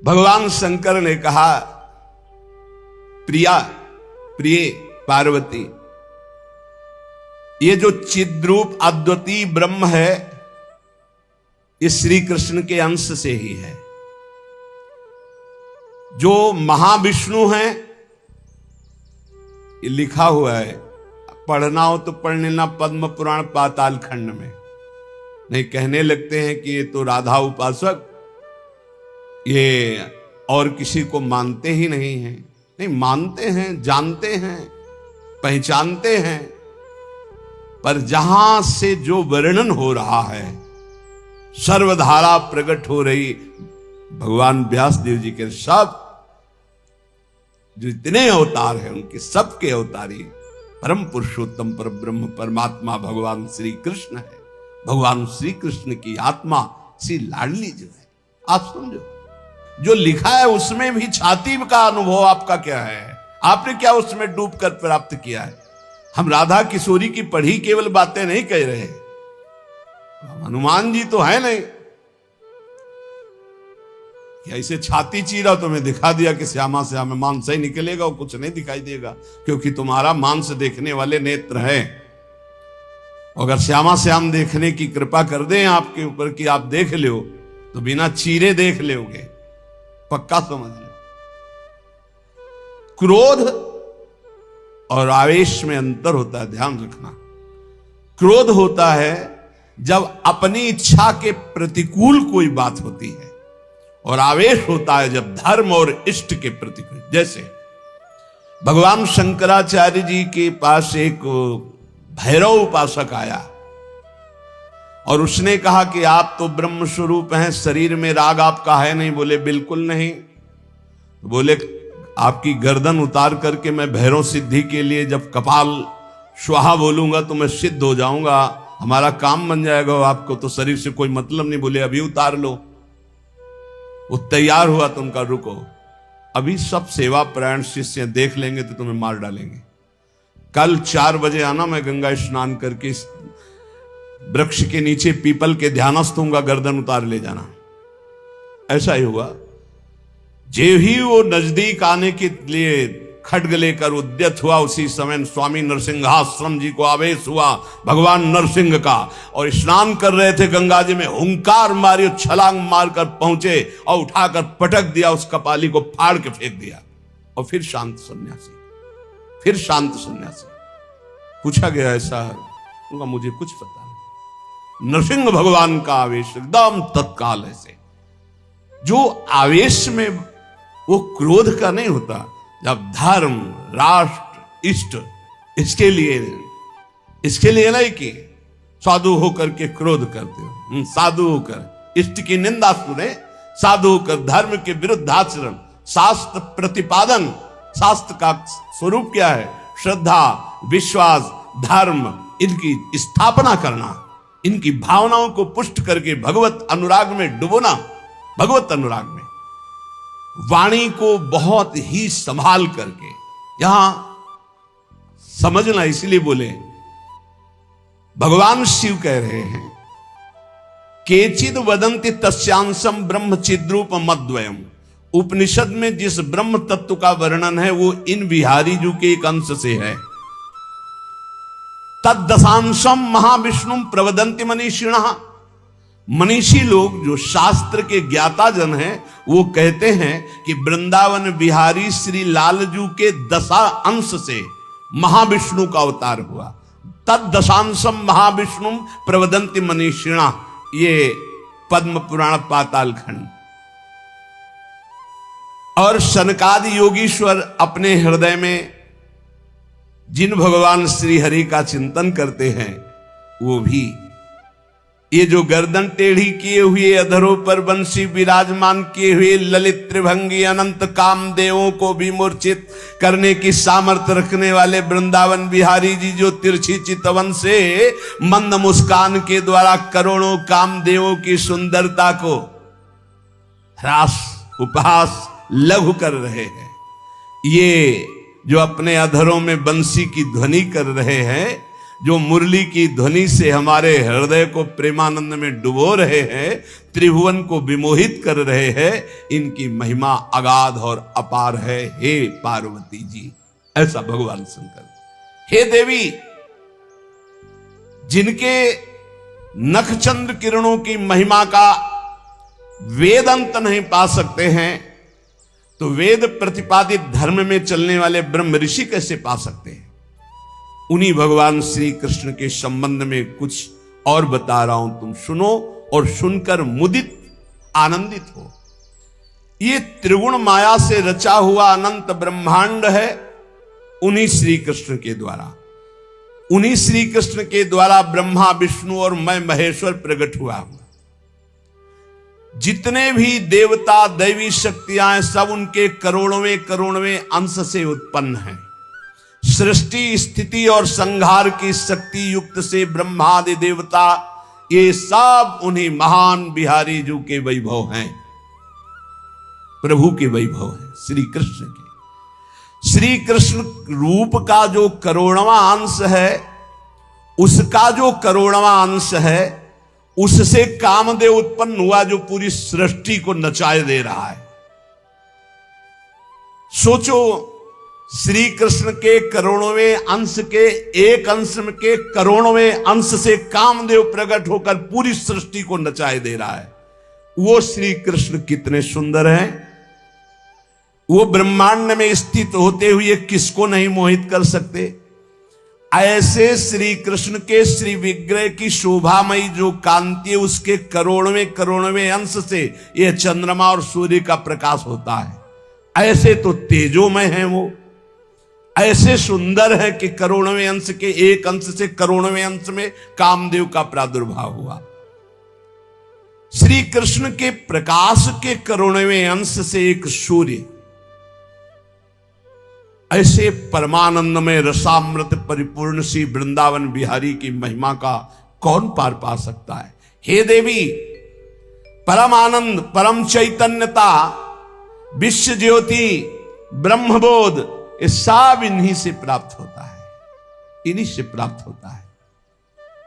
भगवान शंकर ने कहा, प्रिया, प्रिय पार्वती, ये जो चिद्रूप अद्वितीय ब्रह्म है, ये श्री कृष्ण के अंश से ही है। जो महाविष्णु हैं, ये लिखा हुआ है, पढ़ना हो तो पढ़ लेना पद्म पुराण पाताल खंड में। नहीं कहने लगते हैं कि ये तो राधा उपासक, ये और किसी को मानते ही नहीं हैं। नहीं, मानते हैं, जानते हैं, पहचानते हैं, पर जहां से जो वर्णन हो रहा है, सर्वधारा प्रकट हो रही भगवान व्यास देव जी के सब जो इतने अवतार हैं, उनके सबके अवतारी परम पुरुषोत्तम पर ब्रह्म परमात्मा भगवान श्री कृष्ण है। भगवान श्री कृष्ण की आत्मा श्री लाडली जो है, आप समझो, जो लिखा है उसमें भी छाती का अनुभव आपका क्या है? आपने क्या उसमें डूबकर प्राप्त किया है? हम राधा किशोरी की पढ़ी केवल बातें नहीं कह रहे, हनुमान जी तो है नहीं कि ऐसे छाती चीरा तो मैं दिखा दिया कि श्यामा श्याम मांस ही निकलेगा और कुछ नहीं दिखाई देगा, क्योंकि तुम्हारा मांस देखने वाले नेत्र हैं। अगर श्यामा श्याम देखने की कृपा कर दें आपके ऊपर कि आप देख लो, तो बिना चीरे देख लोगे, पक्का समझ लो। क्रोध और आवेश में अंतर होता है, ध्यान रखना। क्रोध होता है जब अपनी इच्छा के प्रतिकूल कोई बात होती है, और आवेश होता है जब धर्म और इष्ट के प्रतिकूल। जैसे भगवान शंकराचार्य जी के पास एक भैरव उपासक आया और उसने कहा कि आप तो ब्रह्म स्वरूप हैं, शरीर में राग आपका है नहीं। बोले बिल्कुल नहीं। बोले आपकी गर्दन उतार करके मैं भैरव सिद्धि के लिए जब कपाल स्वाहा बोलूंगा तो मैं सिद्ध हो जाऊंगा, हमारा काम बन जाएगा, आपको तो शरीर से कोई मतलब नहीं। बोले अभी उतार लो। वो तैयार हुआ तो उनका रुको, अभी सब सेवा परायण शिष्य देख लेंगे तो तुम्हें मार डालेंगे। कल 4 बजे आना, मैं गंगा स्नान करके वृक्ष के नीचे पीपल के ध्यानस्थ होऊंगा, गर्दन उतार ले जाना। ऐसा ही हुआ। जे ही वो नजदीक आने के लिए खड्ग लेकर उद्यत हुआ, उसी समय स्वामी नरसिंहाश्रम जी को आवेश हुआ भगवान नरसिंह का, और स्नान कर रहे थे गंगा जी में, हुंकार मारी, छलांग मारकर पहुंचे और उठाकर पटक दिया, उस कपाली को फाड़ के फेंक दिया। और फिर शांत सन्यासी, फिर शांत सन्यासी। पूछा गया ऐसा है? उनका मुझे कुछ पता नहीं। नरसिंह भगवान का आवेश एकदम तत्काल ऐसे, जो आवेश में वो क्रोध का नहीं होता। जब धर्म, राष्ट्र, इष्ट, इसके लिए नहीं कि साधु होकर के क्रोध करते हो, साधु होकर इष्ट की निंदा सुने, साधु होकर धर्म के विरुद्ध आचरण, शास्त्र प्रतिपादन। शास्त्र का स्वरूप क्या है? श्रद्धा, विश्वास, धर्म, इनकी स्थापना करना, इनकी भावनाओं को पुष्ट करके भगवत अनुराग में डुबोना। भगवत अनुराग में वाणी को बहुत ही संभाल करके, यहां समझना, इसलिए बोले भगवान शिव कह रहे हैं, केचिद वदंति तस्यांशम ब्रह्म चिद्रूप मद्वयम। उपनिषद में जिस ब्रह्म तत्व का वर्णन है वो इन बिहारी जी के एक अंश से है। तद्दशांशम महाविष्णु प्रवदंति मनीषिणः। मनीषी लोग जो शास्त्र के ज्ञाता जन हैं, वो कहते हैं कि वृंदावन बिहारी श्री लालजू के 10 अंश से महाविष्णु का अवतार हुआ। तद्दशांशम महाविष्णु प्रवदंति मनीषिणा, ये पद्म पुराण पाताल खंड। और सनकादि योगीश्वर अपने हृदय में जिन भगवान श्री हरि का चिंतन करते हैं, वो भी ये जो गर्दन टेढ़ी किए हुए, अधरों पर बंसी विराजमान किए हुए, ललित त्रिभंगी अनंत कामदेवों को भी मूर्छित करने की सामर्थ्य रखने वाले वृंदावन बिहारी जी, जो तिरछी चितवन से मंद मुस्कान के द्वारा करोड़ों कामदेवों की सुंदरता को ह्रास, उपहास, लघु कर रहे हैं, ये जो अपने अधरों में बंसी की ध्वनि कर रहे हैं, जो मुरली की ध्वनि से हमारे हृदय को प्रेमानंद में डुबो रहे हैं, त्रिभुवन को विमोहित कर रहे हैं, इनकी महिमा अगाध और अपार है। हे पार्वती जी, ऐसा भगवान शंकर। हे देवी, जिनके नखचंद्र किरणों की महिमा का वेद अंत नहीं पा सकते हैं, तो वेद प्रतिपादित धर्म में चलने वाले ब्रह्म ऋषि कैसे पा सकते हैं? उन्हीं भगवान श्री कृष्ण के संबंध में कुछ और बता रहा हूं, तुम सुनो और सुनकर मुदित आनंदित हो। ये त्रिगुण माया से रचा हुआ अनंत ब्रह्मांड है, उन्हीं श्री कृष्ण के द्वारा, उन्हीं श्री कृष्ण के द्वारा ब्रह्मा विष्णु और मैं महेश्वर प्रकट हुआ हूं। जितने भी देवता दैवी शक्तियां सब उनके करोड़वें अंश से उत्पन्न हैं। सृष्टि स्थिति और संहार की शक्ति युक्त से ब्रह्मादि देवता, ये सब उन्हीं महान बिहारी जी के वैभव हैं, प्रभु के वैभव हैं, श्री कृष्ण के। श्री कृष्ण रूप का जो करोड़वां अंश है, उसका जो करोड़वां अंश है, उससे कामदेव उत्पन्न हुआ जो पूरी सृष्टि को नचाए दे रहा है। सोचो, श्री कृष्ण के करोड़वें अंश के एक अंश के करोड़वें अंश से कामदेव प्रकट होकर पूरी सृष्टि को नचाए दे रहा है। वो श्री कृष्ण कितने सुंदर हैं। वो ब्रह्मांड में स्थित होते हुए किसको नहीं मोहित कर सकते। ऐसे श्री कृष्ण के श्री विग्रह की शोभामयी जो कांति है, उसके करोड़वें अंश से यह चंद्रमा और सूर्य का प्रकाश होता है। ऐसे तो तेजोमय हैं वो, ऐसे सुंदर है कि करोड़वें अंश के एक अंश से करोड़वें अंश में कामदेव का प्रादुर्भाव हुआ। श्री कृष्ण के प्रकाश के करोड़वें अंश से एक सूर्य, ऐसे परमानंद में रसामृत परिपूर्ण श्री वृंदावन बिहारी की महिमा का कौन पार पा सकता है। हे देवी, परम आनंद, परम चैतन्यता, विश्व ज्योति, ब्रह्मबोध, ये सब इन्हीं से प्राप्त होता है, इन्हीं से प्राप्त होता है।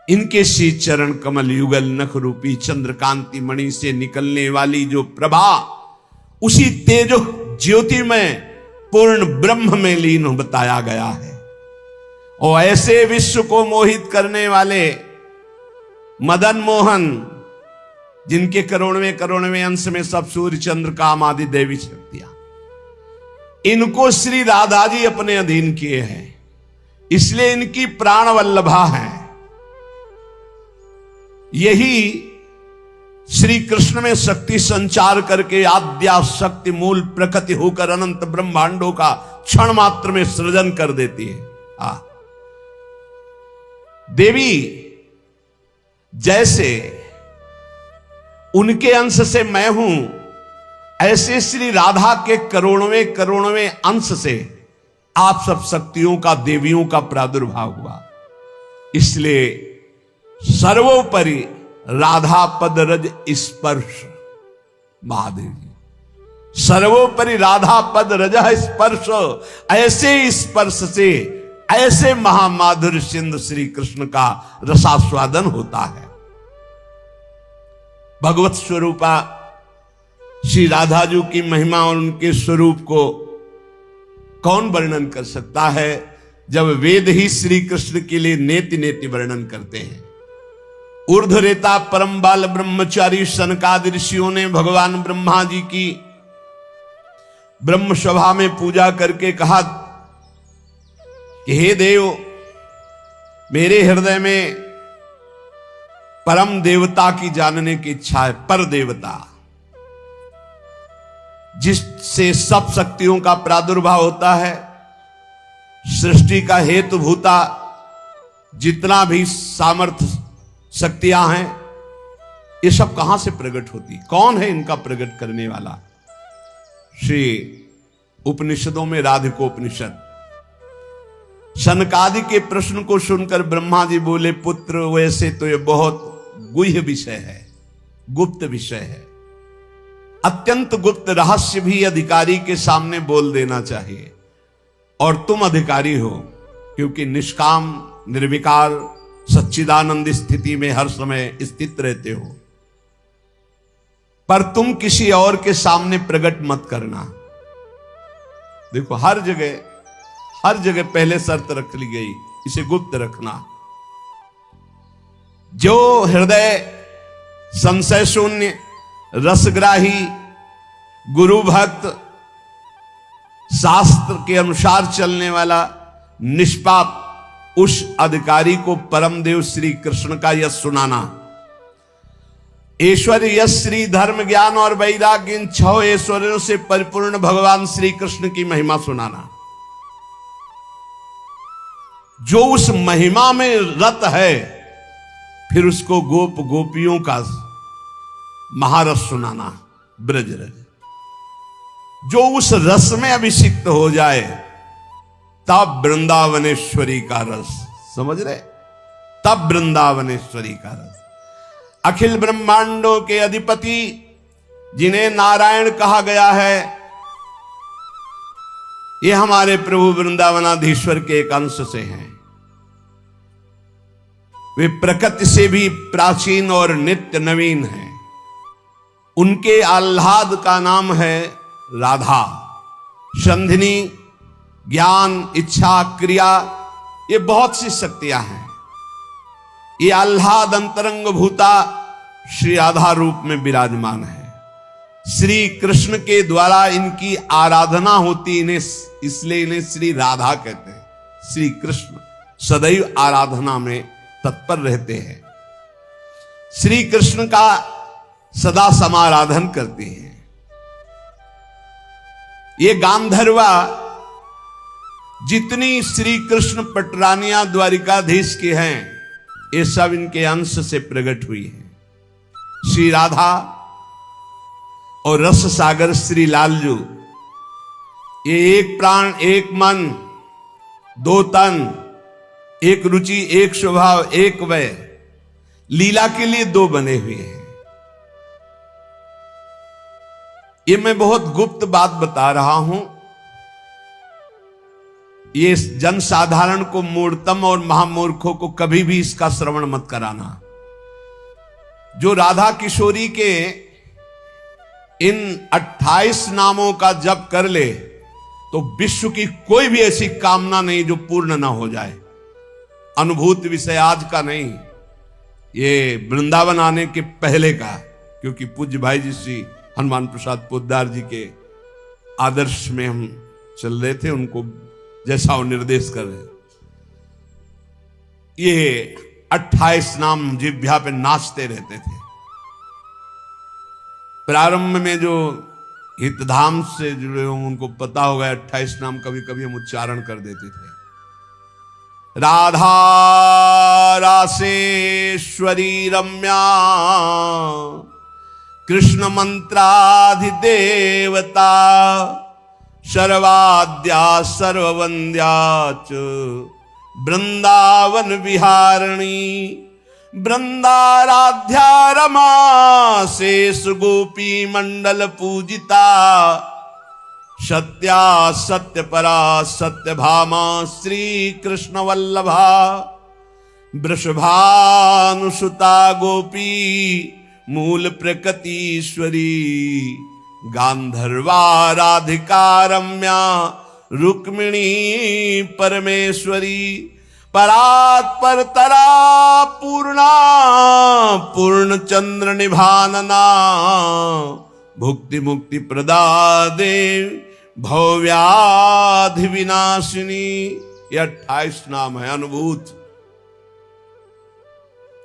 इनके श्री चरण कमल युगल नख रूपी चंद्रकांति मणि से निकलने वाली जो प्रभा, उसी तेजो ज्योति में पूर्ण ब्रह्म में लीन बताया गया है। और ऐसे विश्व को मोहित करने वाले मदन मोहन, जिनके करोड़वें अंश में सब सूर्य चंद्र काम आदि देवी शक्तियां, इनको श्री राधा जी अपने अधीन किए हैं, इसलिए इनकी प्राण वल्लभा है। यही श्री कृष्ण में शक्ति संचार करके आद्या शक्ति मूल प्रकृति होकर अनंत ब्रह्मांडों का क्षण मात्र में सृजन कर देती है। देवी, जैसे उनके अंश से मैं हूं, ऐसे श्री राधा के करोड़वें अंश से आप सब शक्तियों का, देवियों का प्रादुर्भाव हुआ। इसलिए सर्वोपरि राधा पद रज स्पर्श, महादेव जी, सर्वोपरि राधा पद रज स्पर्श, ऐसे स्पर्श से ऐसे महामाधुर्य सिंधु श्री कृष्ण का रसास्वादन होता है। भगवत स्वरूपा श्री राधा जी की महिमा और उनके स्वरूप को कौन वर्णन कर सकता है, जब वेद ही श्री कृष्ण के लिए नेति नेति वर्णन करते हैं। ऊर्ध्वरेता परम बाल ब्रह्मचारी सनकादि ऋषियों ने भगवान ब्रह्मा जी की ब्रह्म सभा में पूजा करके कहा कि हे देव, मेरे हृदय में परम देवता की जानने की इच्छा है। पर देवता, जिससे सब शक्तियों का प्रादुर्भाव होता है, सृष्टि का हेतुभूता जितना भी सामर्थ्य शक्तियां हैं, ये सब कहां से प्रकट होती, कौन है इनका प्रकट करने वाला। श्री उपनिषदों में राधिकोपनिषद, सनकादि के प्रश्न को सुनकर ब्रह्मा जी बोले, पुत्र वैसे तो ये बहुत गुह्य विषय है, गुप्त विषय है, अत्यंत गुप्त रहस्य भी अधिकारी के सामने बोल देना चाहिए, और तुम अधिकारी हो, क्योंकि निष्काम निर्विकार सच्चिदानंद स्थिति में हर समय स्थित रहते हो, पर तुम किसी और के सामने प्रकट मत करना। देखो हर जगह पहले शर्त रख ली गई, इसे गुप्त रखना। जो हृदय संशय शून्य, रसग्राही, गुरु भक्त, शास्त्र के अनुसार चलने वाला, निष्पाप, उस अधिकारी को परमदेव श्री कृष्ण का यश सुनाना। ऐश्वर्य, यश, श्री, धर्म, ज्ञान और वैराग्य, इन 6 ऐश्वर्यों से परिपूर्ण भगवान श्री कृष्ण की महिमा सुनाना। जो उस महिमा में रत है, फिर उसको गोप गोपियों का महारस सुनाना, ब्रज रस। जो उस रस में अभिषिक्त हो जाए, तब वृंदावनेश्वरी का रस, समझ रहे, तब वृंदावनेश्वरी का रस। अखिल ब्रह्मांडों के अधिपति जिन्हें नारायण कहा गया है, ये हमारे प्रभु वृंदावनाधीश्वर के एक अंश से हैं। वे प्रकृति से भी प्राचीन और नित्य नवीन हैं। उनके आह्लाद का नाम है राधा। संधिनी, ज्ञान, इच्छा, क्रिया, ये बहुत सी शक्तियां हैं। ये आह्लाद अंतरंग भूता श्री राधा रूप में विराजमान है। श्री कृष्ण के द्वारा इनकी आराधना होती, इन्हें इसलिए इन्हें श्री राधा कहते हैं। श्री कृष्ण सदैव आराधना में तत्पर रहते हैं। श्री कृष्ण का सदा समाराधन करते हैं। ये गांधर्वा जितनी श्री कृष्ण पटरानियां द्वारिकाधीश के हैं, ये सब इनके अंश से प्रकट हुई हैं। श्री राधा और रस सागर श्री लालजू, ये एक प्राण, एक मन, 2 तन, एक रुचि, एक स्वभाव, एक वय, लीला के लिए 2 बने हुए हैं। ये मैं बहुत गुप्त बात बता रहा हूं। ये जनसाधारण को, मूर्तम और महामूर्खों को कभी भी इसका श्रवण मत कराना। जो राधा किशोरी के इन 28 नामों का जप कर ले, तो विश्व की कोई भी ऐसी कामना नहीं जो पूर्ण ना हो जाए। अनुभूत विषय आज का नहीं, ये वृंदावन आने के पहले का, क्योंकि पूज्य भाई जी श्री हनुमान प्रसाद पोद्दार जी के आदर्श में हम चल रहे थे, उनको जैसा वो निर्देश कर रहे। ये 28 नाम जिह्वा पे नाचते रहते थे। प्रारंभ में जो हितधाम से जुड़े हों उनको पता होगा, 28 नाम कभी कभी हम उच्चारण कर देते थे। राधा रासेश्वरी रम्या, कृष्ण मंत्राधिदेवता, सर्वाद्या सर्ववंद्या च वृंदावन विहारिणी, वृंदाराध्या रमा शेष गोपी मंडल पूजिता, सत्या सत्यपरा सत्यभामा श्री कृष्ण वल्लभा, वृषभानुसुता गोपी मूल प्रकृतीश्वरी, गांधर्वा राधिका रम्या रुक्मिणी परमेश्वरी, परात्पर तरा पूर्णा पूर्ण चंद्र निभानना, भुक्ति मुक्ति प्रदा देव भव्याधि विनाशिनी। ये 28 नाम है अनुभूत।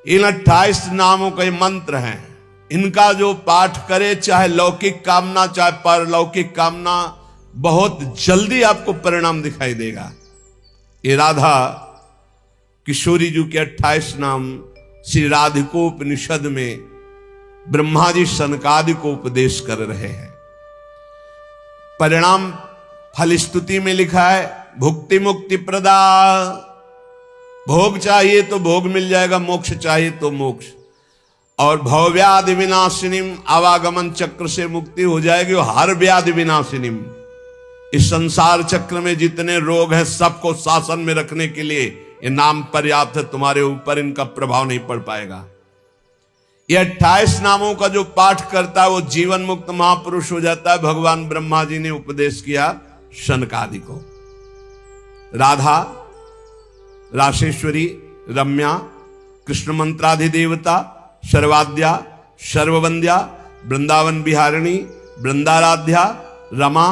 इन 28 नामों के मंत्र हैं। इनका जो पाठ करे, चाहे लौकिक कामना चाहे परलौकिक कामना, बहुत जल्दी आपको परिणाम दिखाई देगा। ये राधा किशोरी जी के 28 नाम श्री राधिकोपनिषद में ब्रह्मा जी सनकादि को उपदेश कर रहे हैं। परिणाम फलस्तुति में लिखा है, भुक्ति मुक्ति प्रदा। भोग चाहिए तो भोग मिल जाएगा, मोक्ष चाहिए तो मोक्ष। और भवव्याधि विनाशिनीम, आवागमन चक्र से मुक्ति हो जाएगी। और हर व्याधि विनाशिनीम, इस संसार चक्र में जितने रोग हैं सबको शासन में रखने के लिए ये नाम पर्याप्त है, तुम्हारे ऊपर इनका प्रभाव नहीं पड़ पाएगा। ये 28 नामों का जो पाठ करता है वो जीवन मुक्त महापुरुष हो जाता है। भगवान ब्रह्मा जी ने उपदेश किया शनकादि को। राधा, राशेश्वरी, रम्या, कृष्ण मंत्राधिदेवता, सर्वाद्या, सर्ववंद्या, वृंदावन बिहारिणी, वृंदाराध्या, रमा,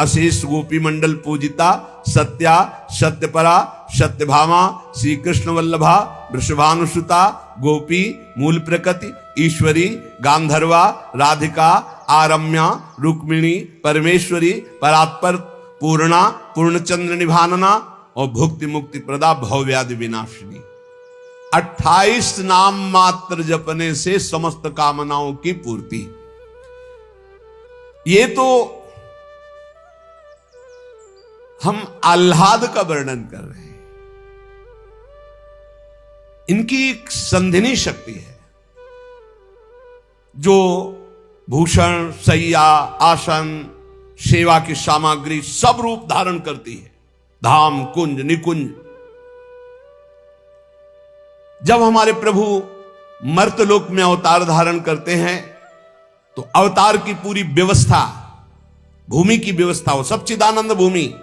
अशेष गोपी मंडल पूजिता, सत्या, सत्यपरा, सत्यभामा, श्री कृष्ण वल्लभा, वृषभानुसुता, गोपी, मूल प्रकृति, ईश्वरी, गांधर्वा, राधिका, आरम्या, रुक्मिणी, परमेश्वरी, परात्पर, पूर्णा, पूर्णचंद्र निभानना और भुक्ति मुक्ति प्रदा, भवव्याधि विनाशिनी। 28 नाम मात्र जपने से समस्त कामनाओं की पूर्ति। ये तो हम आह्लाद का वर्णन कर रहे हैं। इनकी एक संधिनी शक्ति है जो भूषण, शैया, आसन, सेवा की सामग्री सब रूप धारण करती है। धाम, कुंज, निकुंज। जब हमारे प्रभु मर्तलोक में अवतार धारण करते हैं तो अवतार की पूरी व्यवस्था, भूमि की व्यवस्था हो, सच्चिदानंद भूमि,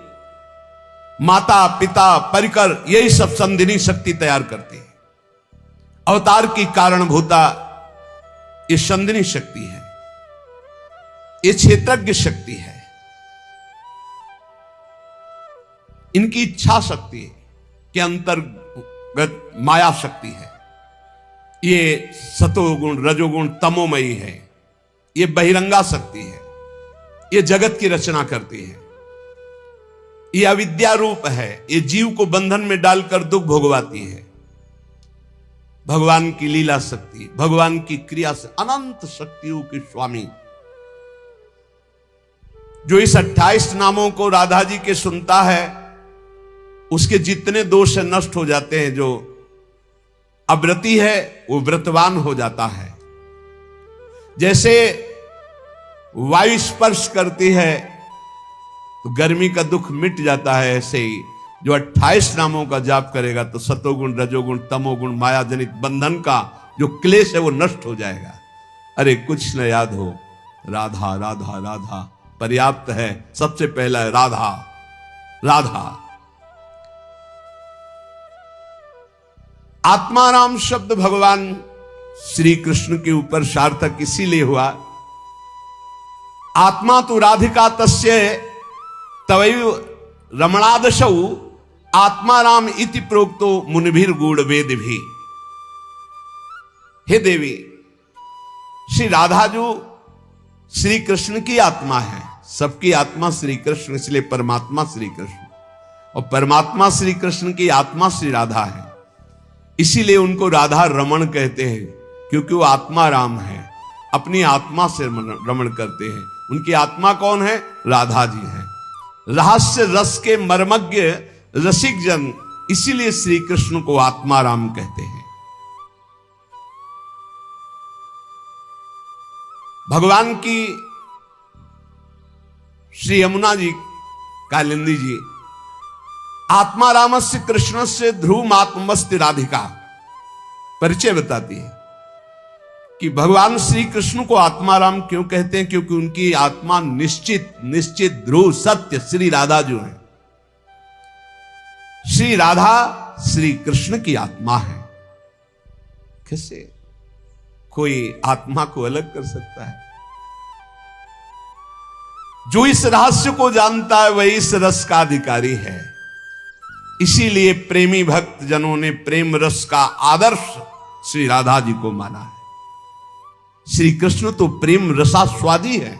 माता, पिता, परिकर, यही सब संधिनी शक्ति तैयार करती है। अवतार की कारणभूता ये संधिनी शक्ति है, ये क्षेत्रज्ञ शक्ति है, इनकी इच्छा शक्ति के अंतर्गत माया शक्ति है। ये सतोगुण, रजोगुण, तमोमयी है। ये बहिरंगा शक्ति है। ये जगत की रचना करती है। ये अविद्या रूप है। ये जीव को बंधन में डालकर दुख भोगवाती है। भगवान की लीला शक्ति, भगवान की क्रिया से अनंत शक्तियों के स्वामी, जो इस 28 नामों को राधा जी के सुनता है उसके जितने दोष नष्ट हो जाते हैं। जो अव्रती है वो व्रतवान हो जाता है। जैसे वायु स्पर्श करती है तो गर्मी का दुख मिट जाता है, ऐसे ही जो 28 नामों का जाप करेगा तो सतोगुण, रजोगुण, तमोगुण, माया जनित बंधन का जो क्लेश है वो नष्ट हो जाएगा। अरे कुछ न याद हो, राधा राधा राधा पर्याप्त है। सबसे पहला है राधा राधा। आत्माराम शब्द भगवान श्री कृष्ण के ऊपर सार्थक इसीलिए हुआ, आत्मा तो राधिका तस्य तवैव रमणादशौ आत्माराम इति प्रोक्तो मुनिभिर गूढ़ वेद भी। हे देवी, श्री राधा जो श्री कृष्ण की आत्मा है, सबकी आत्मा श्री कृष्ण, इसलिए परमात्मा श्री कृष्ण, और परमात्मा श्री कृष्ण की आत्मा श्री राधा है। इसीलिए उनको राधा रमण कहते हैं, क्योंकि वो आत्मा राम है, अपनी आत्मा से रमण करते हैं। उनकी आत्मा कौन है? राधा जी है। रहस्य रस के मर्मज्ञ रसिक जन, इसीलिए श्री कृष्ण को आत्मा राम कहते हैं। भगवान की श्री यमुना जी, कालिंदी जी, आत्मा रामस्य कृष्ण से ध्रुव आत्मस्ति राधिका परिचय बताती है कि भगवान श्री कृष्ण को आत्मा राम क्यों कहते हैं? क्योंकि उनकी आत्मा निश्चित ध्रुव सत्य श्री राधा जो है, श्री राधा श्री कृष्ण की आत्मा है। कैसे कोई आत्मा को अलग कर सकता है? जो इस रहस्य को जानता है वही इस रस का अधिकारी है। इसीलिए प्रेमी भक्त जनों ने प्रेम रस का आदर्श श्री राधा जी को माना है। श्री कृष्ण तो प्रेम रसास्वादी है,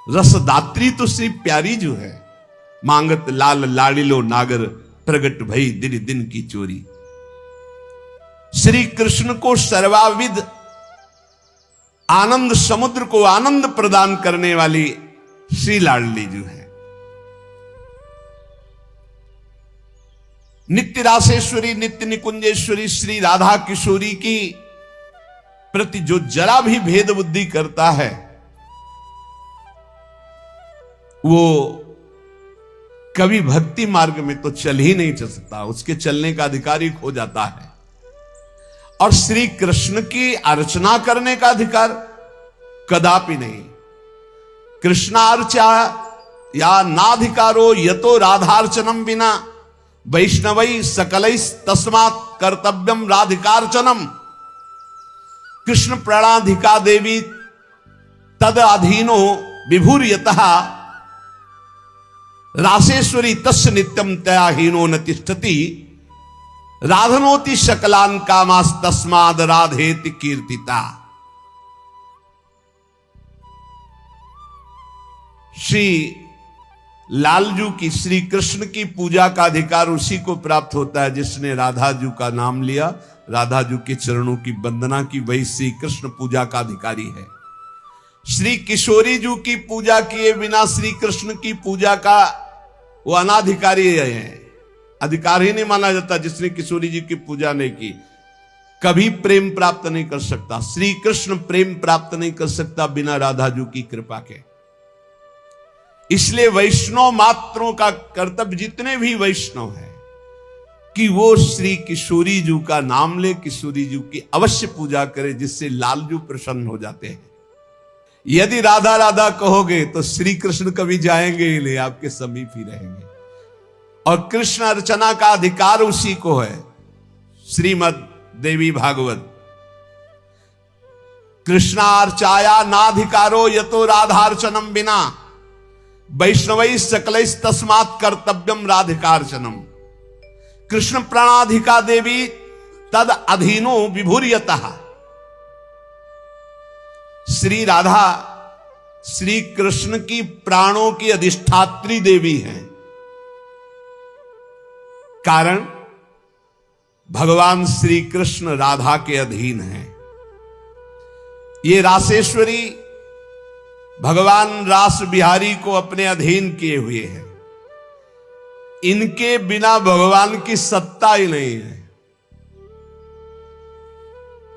रसदात्री तो श्री प्यारी जो है। मांगत लाल लाड़िलो नागर, प्रगट भई दिन दिन की चोरी। श्री कृष्ण को सर्वाविद आनंद समुद्र को आनंद प्रदान करने वाली श्री लाडली जो है, नित्य रासेश्वरी, नित्य निकुंजेश्वरी श्री राधा किशोरी की प्रति जो जरा भी भेद बुद्धि करता है वो कभी भक्ति मार्ग में तो चल ही नहीं चल सकता, उसके चलने का अधिकार ही खो जाता है। और श्री कृष्ण की अर्चना करने का अधिकार कदापि नहीं। कृष्णार्चा या नाधिकारो यतो राधार्चनम बिना वैष्णवई सकलई तस्मात् कर्तव्यम राधिकार्चनम। कृष्ण प्रणाधिका देवी तद अधीनो विभूर्यतः रासेश्वरी तस्य नित्यम तया हीनो न तिष्ठति राधनोति शकलान कामास तस्माद राधेति कीर्तिता। श्री लालजू की, श्री कृष्ण की पूजा का अधिकार उसी को प्राप्त होता है जिसने राधा जू का नाम लिया, राधा जू के चरणों की वंदना की, वही श्री कृष्ण पूजा का अधिकारी है। श्री किशोरी जू की पूजा किए बिना श्री कृष्ण की पूजा का वो अनाधिकारी है, अधिकार ही नहीं माना जाता। जिसने किशोरी जी की पूजा नहीं की कभी प्रेम प्राप्त नहीं कर सकता। श्री कृष्ण प्रेम प्राप्त नहीं कर सकता बिना राधा जू की कृपा के। इसलिए वैष्णव मात्रों का कर्तव्य, जितने भी वैष्णव हैं, कि वो श्री किशोरी जू का नाम ले, किशोरी जू की अवश्य पूजा करे, जिससे लालजू प्रसन्न हो जाते हैं। यदि राधा राधा कहोगे तो श्री कृष्ण कभी जाएंगे ही नहीं, आपके समीप ही रहेंगे। और कृष्ण अर्चना का अधिकार उसी को है। श्रीमद देवी भागवत, कृष्णार्चाया नाधिकारो यतो राधार्चनम बिना वैष्णवई सकलई तस्मात् कर्तव्यम राधिकार्चनम। कृष्ण प्रणाधिका देवी तद अधीनो विभूर्यतः। श्री राधा श्री कृष्ण की प्राणों की अधिष्ठात्री देवी हैं। कारण भगवान श्री कृष्ण राधा के अधीन हैं। ये रासेश्वरी भगवान रास बिहारी को अपने अधीन किए हुए हैं। इनके बिना भगवान की सत्ता ही नहीं है।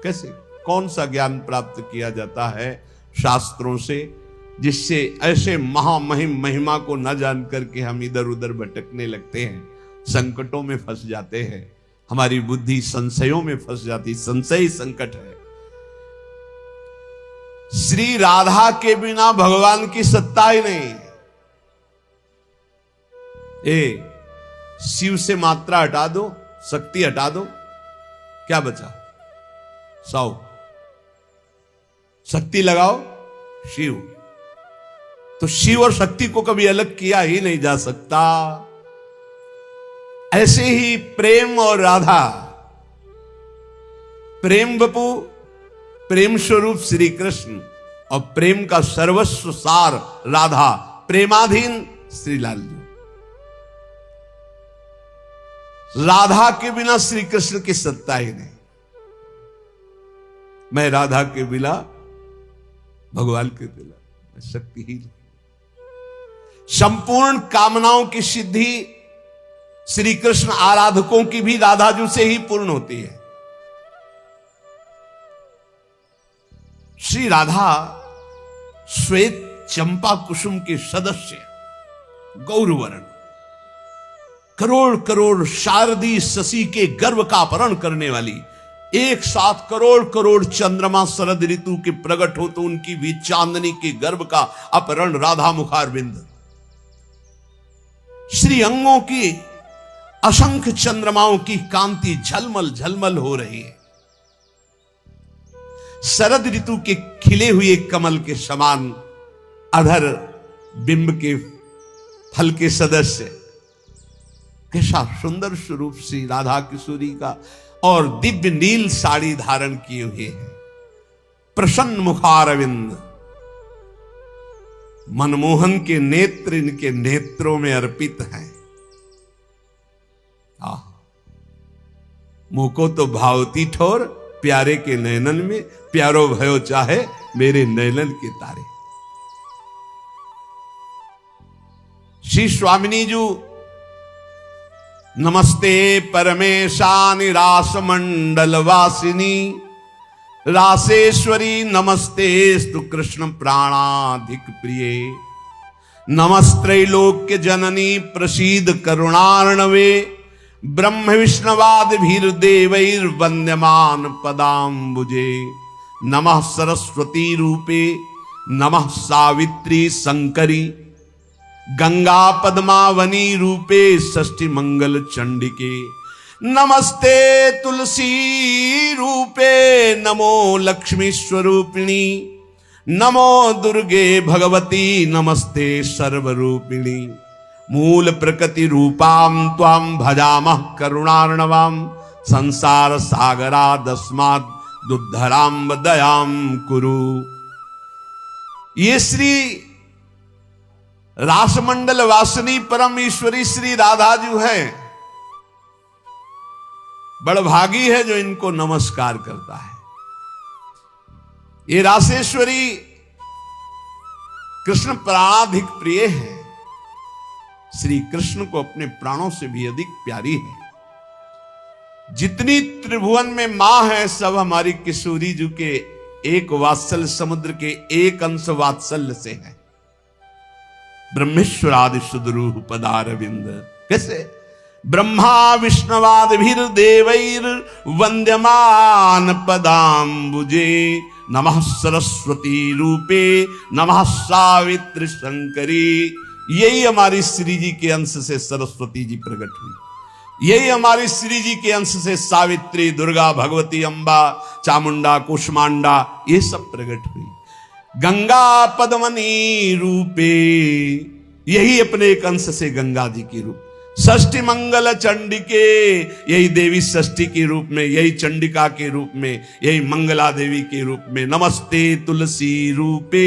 कैसे, कौन सा ज्ञान प्राप्त किया जाता है शास्त्रों से, जिससे ऐसे महामहिम महिमा को न जान करके हम इधर उधर भटकने लगते हैं, संकटों में फंस जाते हैं, हमारी बुद्धि संशयों में फंस जाती। संशय ही संकट है। श्री राधा के बिना भगवान की सत्ता ही नहीं। शिव से मात्रा हटा दो, शक्ति हटा दो, क्या बचा? 100। शक्ति लगाओ शिव। तो शिव और शक्ति को कभी अलग किया ही नहीं जा सकता। ऐसे ही प्रेम और राधा, प्रेम बपू, प्रेम स्वरूप श्री कृष्ण, और प्रेम का सर्वस्व सार राधा, प्रेमाधीन श्री लालजू। राधा के बिना श्री कृष्ण की सत्ता ही नहीं। मैं राधा के बिना, भगवान के बिना शक्ति ही नहीं। संपूर्ण कामनाओं की सिद्धि श्री कृष्ण आराधकों की भी राधाजू से ही पूर्ण होती है। श्री राधा श्वेत चंपा कुसुम के सदस्य, गौरवर्ण, करोड़ करोड़ शारदी शशि के गर्व का अपहरण करने वाली, एक साथ करोड़ करोड़ चंद्रमा शरद ऋतु के प्रकट हो तो उनकी भी चांदनी के गर्भ का अपहरण राधा मुखारविंद। श्री अंगों की असंख्य चंद्रमाओं की कांति झलमल झलमल हो रही है। शरद ऋतु के खिले हुए कमल के समान अधर बिंब के फल के सदस्य, कैसा सुंदर स्वरूप श्री राधा किशोरी का। और दिव्य नील साड़ी धारण किए हुए हैं, प्रसन्न मुखारविंद, मनमोहन के नेत्र इनके नेत्रों में अर्पित हैं। मुको तो भावती ठोर प्यारे के नयनन में, प्यारो भयो चाहे मेरे नयनन के तारे। श्री स्वामिनी जू, नमस्ते परमेशानि रास मंडल वासिनी, रासेश्वरी नमस्ते स्तु कृष्ण प्राणाधिक प्रिये, नमस्त्रैलोक्य जननी प्रसीद करुणार्णवे ब्रह्म विष्णवाद भीर देवैर्वन्द्यमान पदाम्बुजे नमः सरस्वती रूपे नमः सावित्री शंकरी गंगा पद्मावनी रूपे षष्ठी मंगल चंडिके नमस्ते तुलसी रूपे नमो लक्ष्मी स्वरूपिणी नमो दुर्गे भगवती नमस्ते सर्वरूपिणी मूल प्रकृति रूपाम त्वाम भजामः करुणार्णवाम संसार सागरादस्माद् दुद्धराम दयाम कुरु। ये श्री रासमंडल वासिनी परम ईश्वरी श्री राधा जी है, बड़भागी है जो इनको नमस्कार करता है। ये रासेश्वरी कृष्ण प्राणाधिक प्रिय है, श्री कृष्ण को अपने प्राणों से भी अधिक प्यारी है। जितनी त्रिभुवन में मां है सब हमारी किशोरी जी के एक वात्सल समुद्र के एक अंश वात्सल्य से है। ब्रह्मेश्वरादि सुदरूह पदारविंद कैसे ब्रह्मा विष्णवाद भीर देवैर वंद्यमान पदाम्बुजे नमः सरस्वती रूपे नमः सावित्री शंकरी। यही हमारी श्री जी के अंश से सरस्वती जी प्रकट हुई, यही हमारी श्री जी के अंश से सावित्री दुर्गा भगवती अम्बा चामुंडा कुष्मांडा ये सब प्रकट हुई। गंगा पद्मनी रूपे यही अपने एक अंश से गंगा जी की रूप। षष्ठी मंगल चंडिके यही देवी षष्ठी के रूप में, यही चंडिका के रूप में, यही मंगला देवी के रूप में। नमस्ते तुलसी रूपे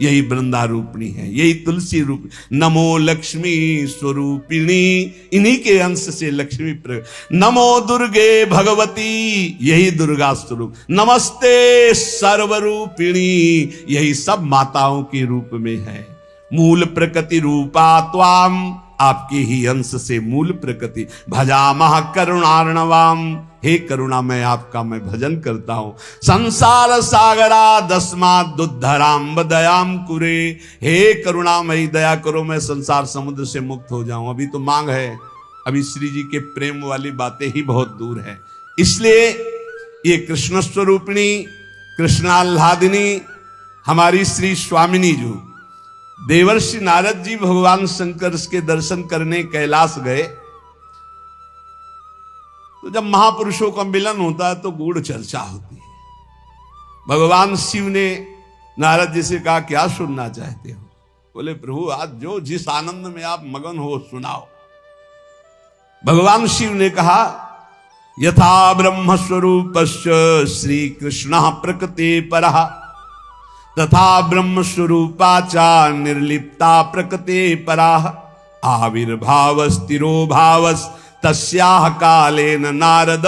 यही वृंदा रूपिणी है, यही तुलसी रूप। नमो लक्ष्मी स्वरूपिणी इन्हीं के अंश से लक्ष्मी प्रकट। नमो दुर्गे भगवती यही दुर्गा स्वरूप। नमस्ते सर्वरूपिणी यही सब माताओं के रूप में है। मूल प्रकृति रूपा त्वाम आपके ही अंश से मूल प्रकृति। भजामः करुणार्णवाम हे करुणा मैं आपका मैं भजन करता हूं। संसार सागरा दस्मात् दुद्धराम दयाम कुरे हे करुणामयी दया करो मैं संसार समुद्र से मुक्त हो जाऊं। अभी तो मांग है, अभी श्री जी के प्रेम वाली बातें ही बहुत दूर है। इसलिए ये कृष्ण स्वरूपिणी कृष्णाल्हादिनी हमारी श्री स्वामिनी जी देवर्षि नारद जी भगवान शंकर के दर्शन करने कैलाश गए तो जब महापुरुषों का मिलन होता है तो गूढ़ चर्चा होती है। भगवान शिव ने नारद जी से कहा क्या सुनना चाहते हो? बोले प्रभु आज जो जिस आनंद में आप मगन हो सुनाओ। भगवान शिव ने कहा यथा ब्रह्म स्वरूपस्य श्री कृष्ण प्रकृति परः तथा ब्रह्म स्वरूपा चा निर्लिप्ता प्रकृति पराः आविर्भाव स्थिरो भावस् तस्याः कालेन नारद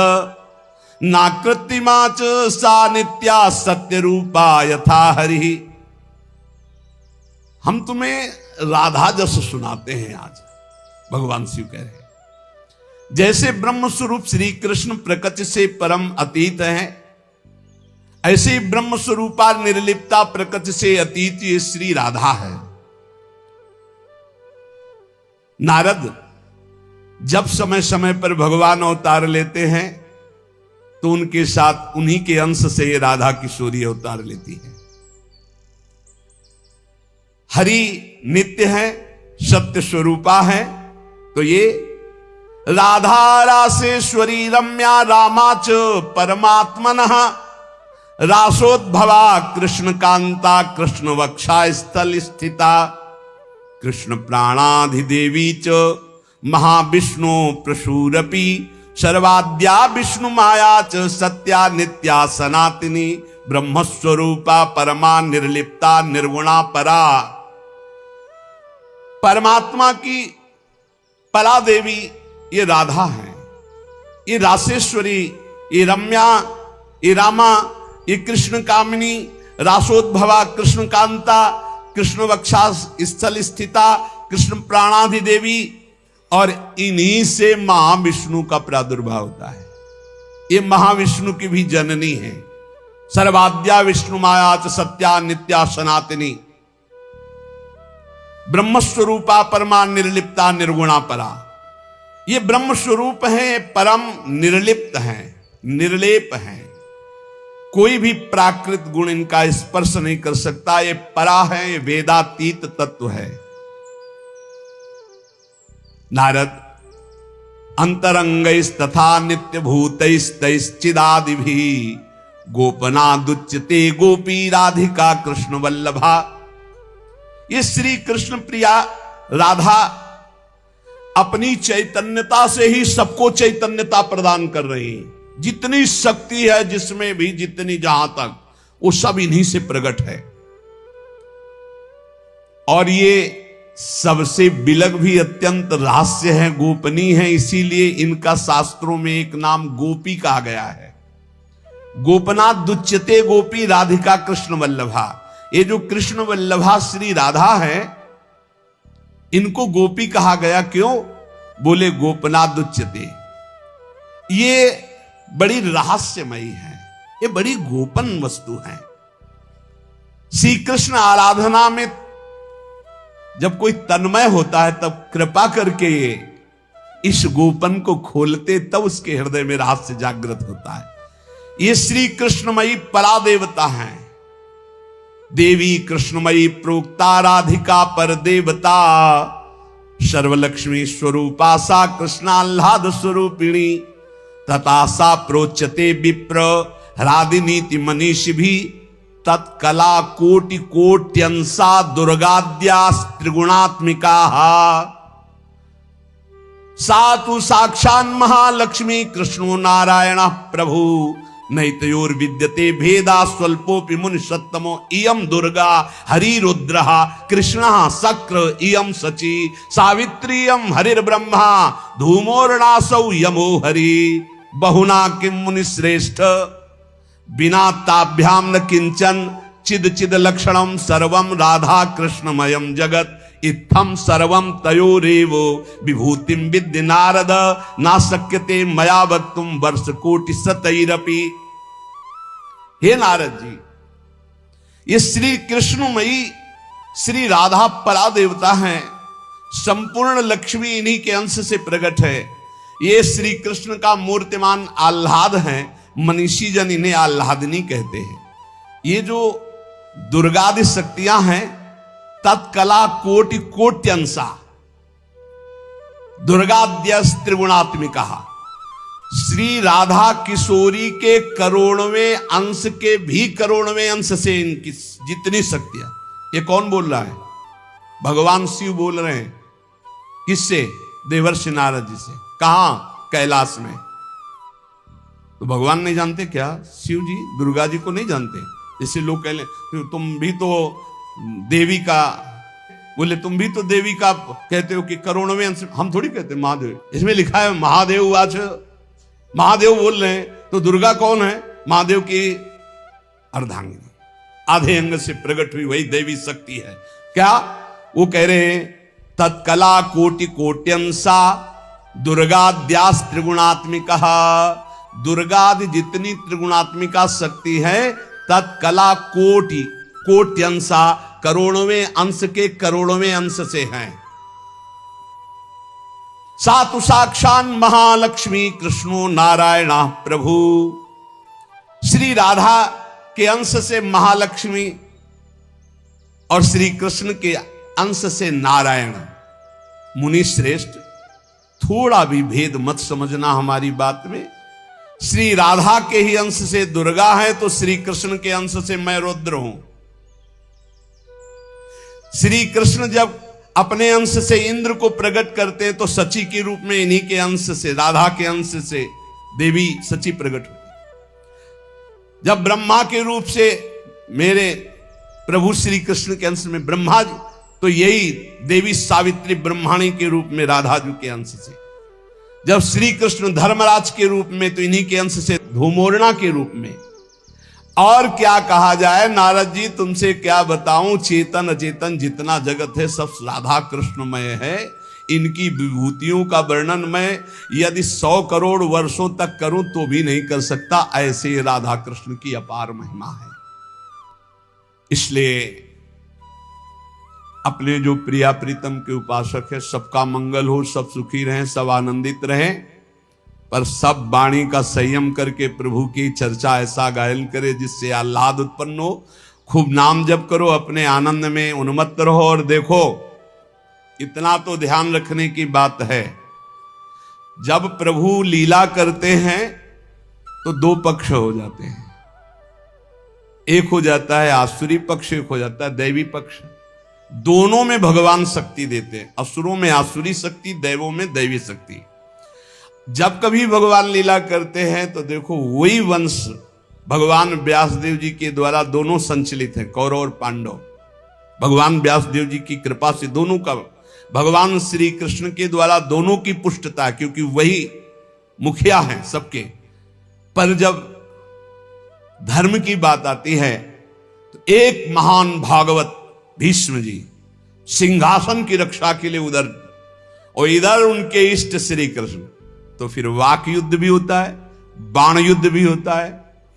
नाकृत्रिमा च सा नित्या सत्य रूपा यथा हरि। हम तुम्हें राधा जस सुनाते हैं आज। भगवान शिव कह रहे हैं जैसे ब्रह्म स्वरूप श्री कृष्ण प्रकृति से परम अतीत है ऐसे ही ब्रह्म स्वरूपा निर्लिप्ता प्रकृति से अतीत ये श्री राधा है। नारद जब समय समय पर भगवान अवतार लेते हैं तो उनके साथ उन्हीं के अंश से ये राधा किशोरी अवतार लेती है। हरि नित्य है, सत्य स्वरूपा है, तो ये राधा रासेश्वरी रम्या रामाच परमात्मनः रासोद्भवा कृष्ण कांता कृष्ण वक्षा स्थल स्थिता कृष्ण प्राणाधिदेवी च महाविष्णु प्रसूरपि सर्वाद्या विष्णु माया च सत्या नित्या सनातनी ब्रह्मस्वरूपा परमा निर्लिप्ता निर्गुणा परा। परमात्मा की परा देवी ये राधा है, ये रासेश्वरी, ये रम्या, ये रामा, ये कृष्ण कामिनी, रासोद्भवा कृष्ण कांता कृष्ण वक्षा स्थल स्थिता कृष्ण प्राणाधिदेवी और इन्हीं से महाविष्णु का प्रादुर्भाव होता है। ये महाविष्णु की भी जननी है। सर्वाद्या विष्णु माया च सत्या नित्या सनातनी। ब्रह्मस्वरूपा परमा निर्लिप्ता निर्गुणा परा। ये ब्रह्म स्वरूप है, परम निर्लिप्त हैं, निर्लेप हैं, कोई भी प्राकृत गुण इनका स्पर्श नहीं कर सकता। ये परा है, ये वेदातीत तत्व है। नारद अंतरंगैस्तथा नित्य भूतैस्तैश्चिदादि भी गोपनादुच्यते गोपी राधिका कृष्ण वल्लभा। ये श्री कृष्ण प्रिया राधा अपनी चैतन्यता से ही सबको चैतन्यता प्रदान कर रही है। जितनी शक्ति है जिसमें भी, जितनी जहां तक, वो सब इन्हीं से प्रकट है। और ये सबसे बिलग भी अत्यंत रहस्य है, गोपनीय है। इसीलिए इनका शास्त्रों में एक नाम गोपी कहा गया है। गोपनाथ दुच्यते गोपी राधिका कृष्ण वल्लभा। ये जो कृष्ण वल्लभा श्री राधा है, इनको गोपी कहा गया। क्यों? बोले गोपनाथ दुच्यते। ये बड़ी रहस्यमयी है, ये बड़ी गोपन वस्तु है। श्री कृष्ण आराधना में जब कोई तन्मय होता है, तब कृपा करके इस गोपन को खोलते, तब उसके हृदय में रहस्य जागृत होता है। ये श्री कृष्णमयी परा देवता है। देवी कृष्णमयी प्रोक्ता राधिका पर देवता। सर्वलक्ष्मी स्वरूपा सा कृष्णाह्लाद स्वरूपिणी। तथा सा प्रोच्यते विप्र हरादिनीति मनीषि भी। तत्कला कोटि कोट्यंसा दुर्गाद्या त्रिगुणात्मिका। सातु साक्षान् महालक्ष्मी कृष्णो नारायण प्रभु। नैतयोर विद्यते भेदा स्वल्पोपि मुनि सत्तमो। इयं दुर्गा हरिरुद्रः कृष्णः शक्र इयं शची। सावित्री इयं हरिर्ब्रह्मा धूमोर्णासौ यमो हरि। बहुना किं मुनि श्रेष्ठ बिना ताभ्याम न किंचन। चिद चिद लक्षणम सर्वम राधा कृष्णमयम जगत। इत्थम सर्वम तयोरेवो विभूतिम विद्य नारद। ना शक्यते मया वक्तुम वर्ष कोटि शतैरपि। हे नारद जी, ये श्री कृष्णमयी श्री राधा परा देवता हैं। संपूर्ण लक्ष्मी इन्हीं के अंश से प्रकट है। ये श्री कृष्ण का मूर्तिमान आह्लाद है। मनीषी जन इन्हें आह्लादिनी कहते हैं। ये जो दुर्गादि शक्तियां हैं, तत्कला कोटि कोट्यंसा। दुर्गाद्य त्रिगुणात्मिका। श्री राधा किशोरी के करोड़वें अंश के भी करोड़वें अंश से इनकी जितनी शक्तियां। ये कौन बोल रहा है? भगवान शिव बोल रहे हैं। किससे? देवर्षि नारद जी से। कहां? कैलाश में। तो भगवान नहीं जानते क्या? शिव जी दुर्गा जी को नहीं जानते? जैसे लोग कह लें तुम भी तो देवी का, बोले तुम भी तो देवी का कहते हो कि करोड़वें अंश। हम थोड़ी कहते महादेव, इसमें लिखा है महादेव आज। महादेव बोल रहे हैं तो दुर्गा कौन है? महादेव की अर्धांगिनी, आधे अंग से प्रकट हुई वही देवी शक्ति है। क्या वो कह रहे हैं? तत्कला कोटि कोट्यंसा दुर्गाद्यास त्रिगुणात्मिका। दुर्गादि जितनी त्रिगुणात्मिका शक्ति है, तत्कला कोटि कोट्यंसा करोड़वें अंश के करोड़वें अंश से हैं। सातु साक्षान महालक्ष्मी कृष्णो नारायण प्रभु। श्री राधा के अंश से महालक्ष्मी और श्री कृष्ण के अंश से नारायण। मुनि श्रेष्ठ, थोड़ा भी भेद मत समझना हमारी बात में। श्री राधा के ही अंश से दुर्गा है, तो श्री कृष्ण के अंश से मैं रुद्र हूं। श्री कृष्ण जब अपने अंश से इंद्र को प्रकट करते हैं, तो सची के रूप में इन्हीं के अंश से, राधा के अंश से देवी सची प्रकट होती। जब ब्रह्मा के रूप से मेरे प्रभु श्री कृष्ण के अंश में ब्रह्मा जी, तो यही देवी सावित्री ब्रह्माणी के रूप में राधा जी के अंश से। जब श्री कृष्ण धर्मराज के रूप में, तो इन्हीं के अंश से धूमोरणा के रूप में। और क्या कहा जाए नारद जी, तुमसे क्या बताऊं। चेतन अचेतन जितना जगत है सब राधा कृष्णमय है। इनकी विभूतियों का वर्णन मैं यदि 100 करोड़ वर्षों तक करूं तो भी नहीं कर सकता। ऐसे राधा कृष्ण की अपार महिमा है। इसलिए अपने जो प्रिया प्रीतम के उपासक है, सबका मंगल हो, सब सुखी रहें, सब आनंदित रहें, पर सब वाणी का संयम करके प्रभु की चर्चा ऐसा गायन करे जिससे आह्लाद उत्पन्न हो। खूब नाम जप करो, अपने आनंद में उन्मत्त रहो। और देखो, इतना तो ध्यान रखने की बात है, जब प्रभु लीला करते हैं तो दो पक्ष हो जाते हैं। एक हो जाता है आसुरी पक्ष, एक हो जाता है दैवी पक्ष। दोनों में भगवान शक्ति देते हैं, असुरों में आसुरी शक्ति, दैवों में दैवी शक्ति। जब कभी भगवान लीला करते हैं तो देखो, वही वंश भगवान व्यासदेव जी के द्वारा दोनों संचलित हैं, कौरव और पांडव। भगवान व्यासदेव जी की कृपा से दोनों का, भगवान श्री कृष्ण के द्वारा दोनों की पुष्टता, क्योंकि वही मुखिया हैं सबके। पर जब धर्म की बात आती है तो एक महान भागवत भीष्म जी सिंहासन की रक्षा के लिए उधर, और इधर उनके इष्ट श्री कृष्ण। तो फिर वाक युद्ध भी होता है, बाण युद्ध भी होता है,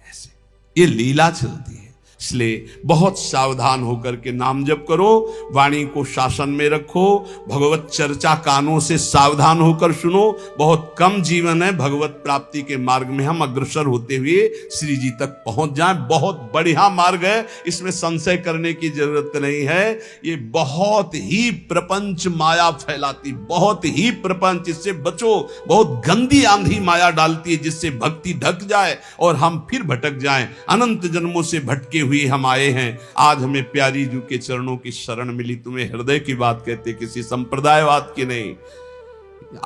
ऐसे ये लीला चलती है। इसलिए बहुत सावधान होकर के नाम जप करो, वाणी को शासन में रखो, भगवत चर्चा कानों से सावधान होकर सुनो। बहुत कम जीवन है, भगवत प्राप्ति के मार्ग में हम अग्रसर होते हुए श्री जी तक पहुंच जाएं। बहुत बढ़िया मार्ग है, इसमें संशय करने की जरूरत नहीं है। ये बहुत ही प्रपंच माया फैलाती, बहुत ही प्रपंच, इससे बचो। बहुत गंदी आंधी माया डालती है, जिससे भक्ति ढक जाए और हम फिर भटक जाएं। अनंत जन्मों से भटके हुए हम आए हैं, आज हमें प्यारी जू के चरणों की शरण मिली। तुम्हें हृदय की बात कहते, किसी संप्रदायवाद की नहीं।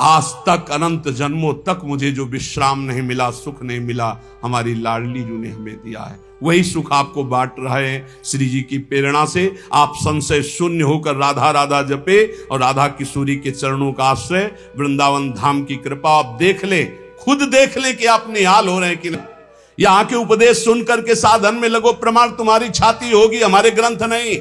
आज तक अनंत जन्मों तक मुझे जो विश्राम नहीं मिला, सुख नहीं मिला, हमारी लाडली जू ने हमें दिया है। वही सुख आपको बांट रहे हैं श्री जी की प्रेरणा से। आप संशय शून्य होकर राधा राधा जपे और राधा किशोरी के चरणों का आश्रय, वृंदावन धाम की कृपा आप देख ले, खुद देख ले कि आप निहाल हो रहे हैं कि नहीं। यहां के उपदेश सुनकर के साधन में लगो, प्रमाण तुम्हारी छाती होगी, हमारे ग्रंथ नहीं।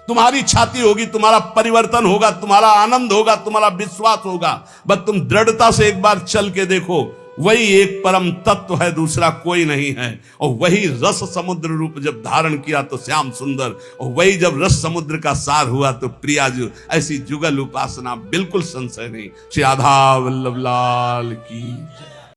तुम्हारी छाती होगी, तुम्हारा परिवर्तन होगा, तुम्हारा आनंद होगा, तुम्हारा विश्वास होगा। बस तुम दृढ़ता से एक बार चल के देखो, वही एक परम तत्व है, दूसरा कोई नहीं है। और वही रस समुद्र रूप जब धारण किया तो श्याम सुंदर, और वही जब रस समुद्र का सार हुआ तो प्रियाजू। ऐसी जुगल उपासना, बिल्कुल संशय नहीं। श्री राधा वल्लभ लाल की जय।